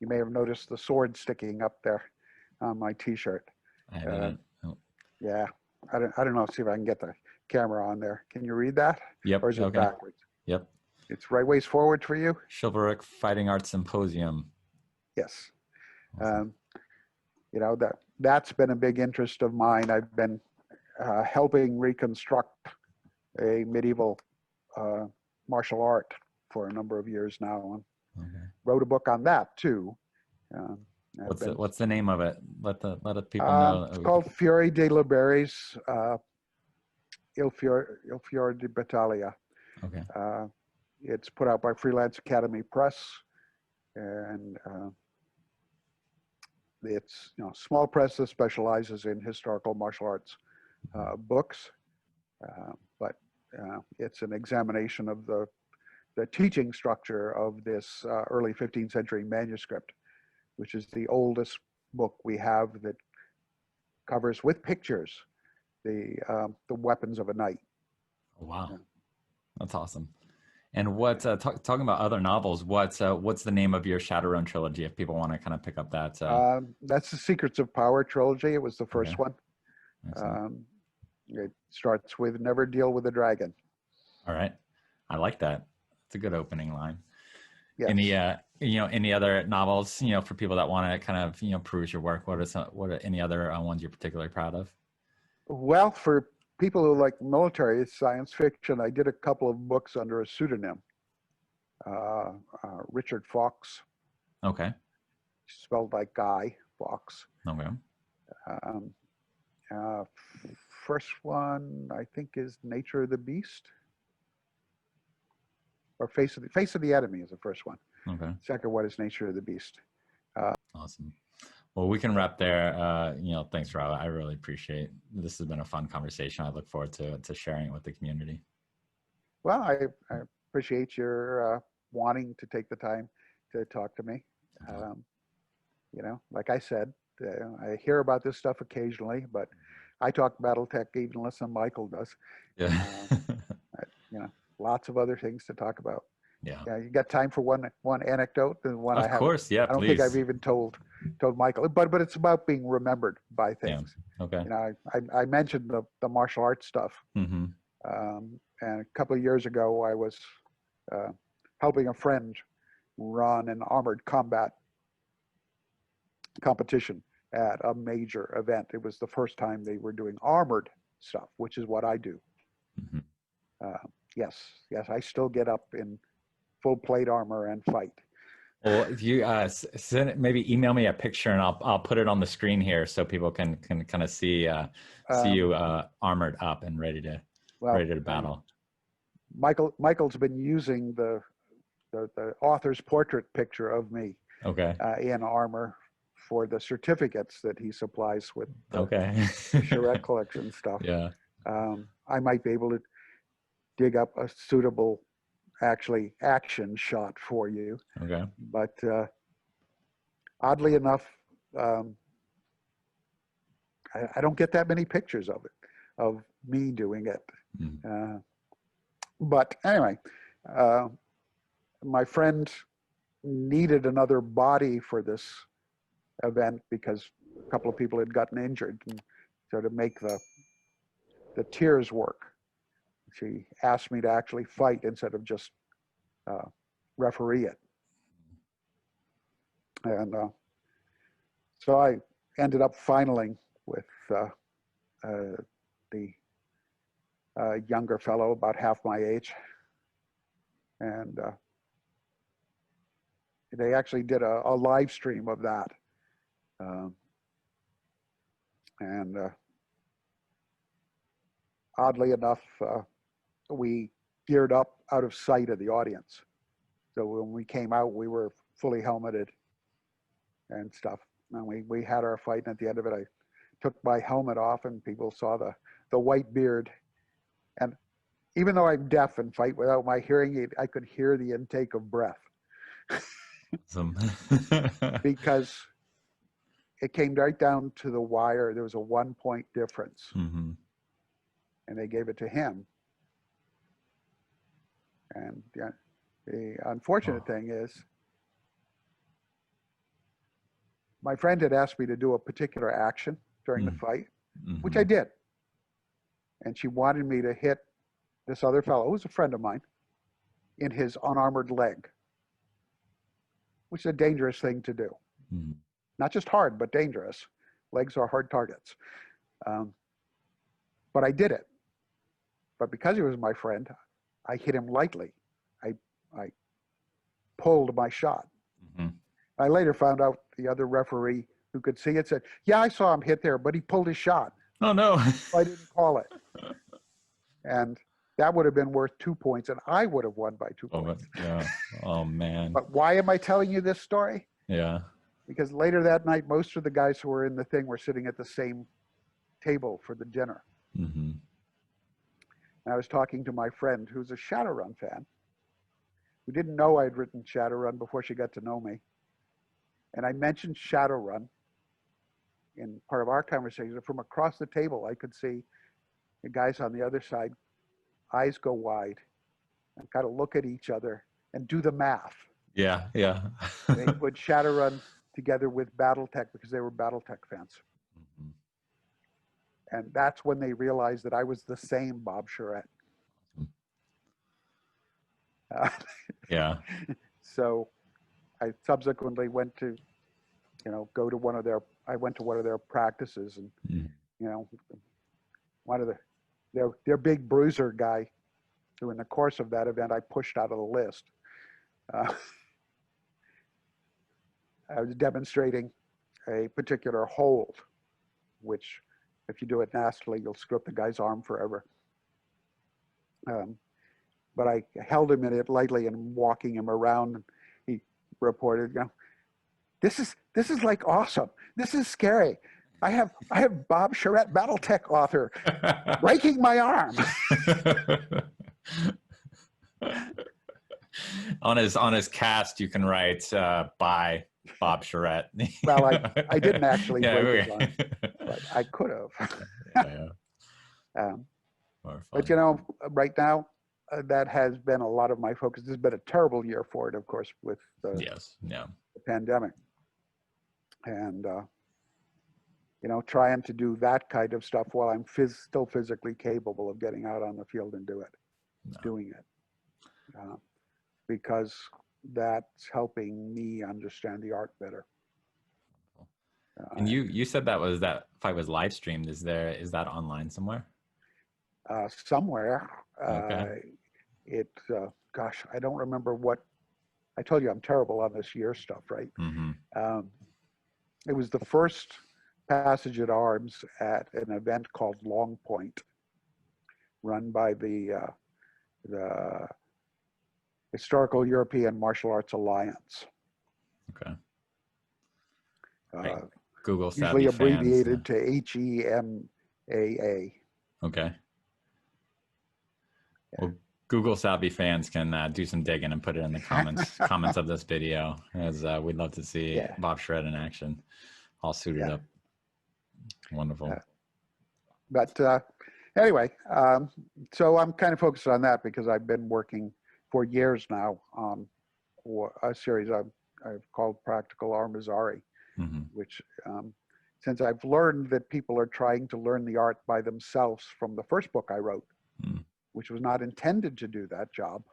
You may have noticed the sword sticking up there on my T-shirt. I haven't. Oh. Yeah, I don't know. See if I can get the camera on there. Can you read that? Yep. Or is it backwards? Yep. It's right ways forward for you. Chivalric Fighting Arts Symposium. Yes. Awesome. You know, that's been a big interest of mine. I've been helping reconstruct a medieval martial art for a number of years now, and wrote a book on that too. What's the name of it? Let the people know. It's called Fiore de Liberi's Il Fiore di Battaglia. Okay. It's put out by Freelance Academy Press, and it's small press that specializes in historical martial arts books, but it's an examination of the teaching structure of this early 15th century manuscript, which is the oldest book we have that covers with pictures the weapons of a knight. Oh, wow, that's awesome. And what talking about other novels? What's the name of your Shadowrun trilogy? If people want to kind of pick up that, that's the Secrets of Power trilogy. It was the first one. It starts with "Never deal with a dragon." All right, I like that. It's a good opening line. Yes. Any other novels for people that want to kind of peruse your work? What are any other ones you're particularly proud of? Well, for people who like military science fiction, I did a couple of books under a pseudonym. Richard Fox. Okay. Spelled like Guy Fawkes. Okay. First one I think is Nature of the Beast, or Face of the Enemy is the first one. Okay. Second one is Nature of the Beast. Awesome. Well, we can wrap there. Thanks, Rob. I really appreciate it. This has been a fun conversation. I look forward to sharing it with the community. Well, I appreciate your wanting to take the time to talk to me. Like I said, I hear about this stuff occasionally, but I talk BattleTech even less than Michael does. Yeah. Lots of other things to talk about. Yeah. You got time for one anecdote? And one of course, yeah. I don't think I've even told Michael, but it's about being remembered by things. Yeah. Okay. I mentioned the martial arts stuff, mm-hmm. And a couple of years ago, I was helping a friend run an armored combat competition at a major event. It was the first time they were doing armored stuff, which is what I do. Mm-hmm. Yes, I still get up in full plate armor and fight. Well, if you maybe email me a picture and I'll put it on the screen here so people can kind of see you armored up and ready to battle. Michael's been using the author's portrait picture of me. Okay. In armor for the certificates that he supplies with the Charrette collection stuff. Yeah. I might be able to dig up a suitable action shot for you. Okay. But oddly enough, I don't get that many pictures of me doing it. Mm. But anyway, my friend needed another body for this event because a couple of people had gotten injured, and so to make the tiers work, she asked me to actually fight instead of just referee it. And so I ended up finaling with the younger fellow, about half my age. And they actually did a live stream of that. And oddly enough, we geared up out of sight of the audience. So when we came out, we were fully helmeted and stuff. And we had our fight, and at the end of it, I took my helmet off, and people saw the white beard. And even though I'm deaf and fight without my hearing aid, I could hear the intake of breath. Awesome. Because it came right down to the wire. There was a 1 point difference. Mm-hmm. And they gave it to him. And the unfortunate thing is, my friend had asked me to do a particular action during the fight, which I did. And she wanted me to hit this other fellow, who was a friend of mine, in his unarmored leg, which is a dangerous thing to do. Not just hard, but dangerous. Legs are hard targets. But I did it. But because he was my friend, I hit him lightly. I pulled my shot. I later found out the other referee who could see it said, yeah, I saw him hit there, but he pulled his shot. Oh, no. So I didn't call it. And that would have been worth 2 points, and I would have won by 2 points. Yeah. Oh, man. But why am I telling you this story? Yeah. Because later that night, most of the guys who were in the thing were sitting at the same table for the dinner. And I was talking to my friend who's a Shadowrun fan, who didn't know I'd written Shadowrun before she got to know me. And I mentioned Shadowrun in part of our conversation. From across the table, I could see the guys on the other side, eyes go wide and kind of look at each other and do the math. Yeah. They would Shadowrun together with BattleTech because they were BattleTech fans. And that's when they realized that I was the same Bob Charrette. Yeah. So I subsequently went to, go to I went to one of their practices, and, one of their big bruiser guy, who in the course of that event I pushed out of the list. I was demonstrating a particular hold, which if you do it nastily, you'll screw up the guy's arm forever. But I held him in it lightly and walking him around. And he reported, this is like awesome. This is scary. I have Bob Charrette, BattleTech author, breaking my arm. On his cast, you can write by Bob Charrette. Well, I didn't actually break his arm, but I could have. But right now, that has been a lot of my focus. This has been a terrible year for it, of course, with the pandemic. And trying to do that kind of stuff while I'm still physically capable of getting out on the field and doing it. Because that's helping me understand the art better. And you said that fight was live streamed. Is that online somewhere? Somewhere. Okay. I don't remember what. I told you I'm terrible on this year stuff, right? It was the first passage at arms at an event called Long Point, run by the Historical European Martial Arts Alliance. Okay. Google usually savvy abbreviated fans. to HEMAA. Okay. Well, Google savvy fans can do some digging and put it in the comments of this video, as we'd love to see Bob Charrette in action, all suited up. Wonderful. But anyway, so I'm kind of focused on that because I've been working for years now on a series I've called Practical Armizare, which since I've learned that people are trying to learn the art by themselves from the first book I wrote, which was not intended to do that job,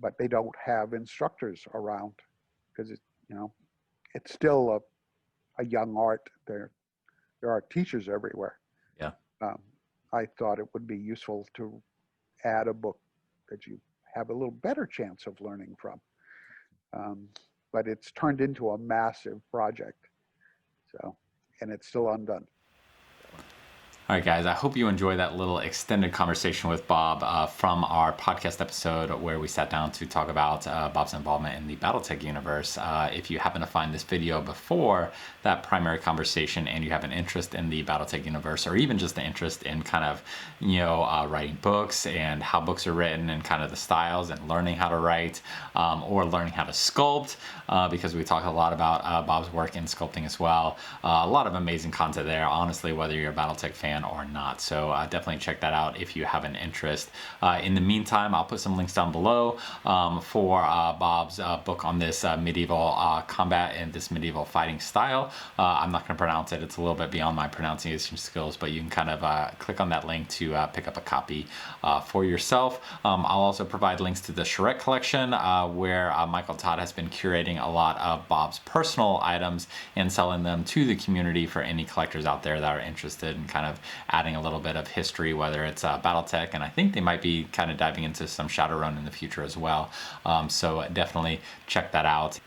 but they don't have instructors around because it's still a young art. There are teachers everywhere. Yeah. I thought it would be useful to add a book that you have a little better chance of learning from. But it's turned into a massive project. And it's still undone. All right, guys, I hope you enjoyed that little extended conversation with Bob from our podcast episode where we sat down to talk about Bob's involvement in the BattleTech universe. If you happen to find this video before that primary conversation and you have an interest in the BattleTech universe, or even just the interest in kind of, writing books and how books are written and kind of the styles and learning how to write or learning how to sculpt, because we talk a lot about Bob's work in sculpting as well. A lot of amazing content there. Honestly, whether you're a BattleTech fan fan or not. So definitely check that out if you have an interest. In the meantime, I'll put some links down below for Bob's book on this medieval combat and this medieval fighting style. I'm not going to pronounce it. It's a little bit beyond my pronunciation skills, but you can kind of click on that link to pick up a copy for yourself. I'll also provide links to the Charrette collection, where Michael Todd has been curating a lot of Bob's personal items and selling them to the community for any collectors out there that are interested in kind of adding a little bit of history, whether it's BattleTech, and I think they might be kind of diving into some Shadowrun in the future as well. So definitely check that out.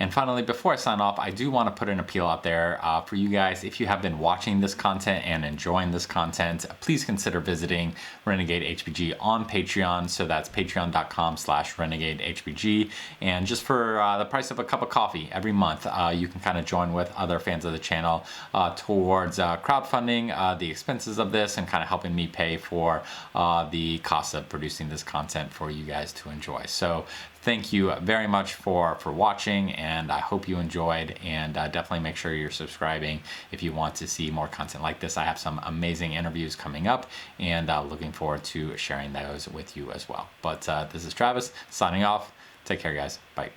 And finally, before I sign off, I do want to put an appeal out there for you guys. If you have been watching this content and enjoying this content, please consider visiting Renegade HPG on Patreon. So that's patreon.com/Renegade HPG. And just for the price of a cup of coffee every month, you can kind of join with other fans of the channel towards crowdfunding the expenses of this and kind of helping me pay for the cost of producing this content for you guys to enjoy. So thank you very much for watching, and I hope you enjoyed, and definitely make sure you're subscribing if you want to see more content like this. I have some amazing interviews coming up, and looking forward to sharing those with you as well. But this is Travis signing off. Take care, guys. Bye.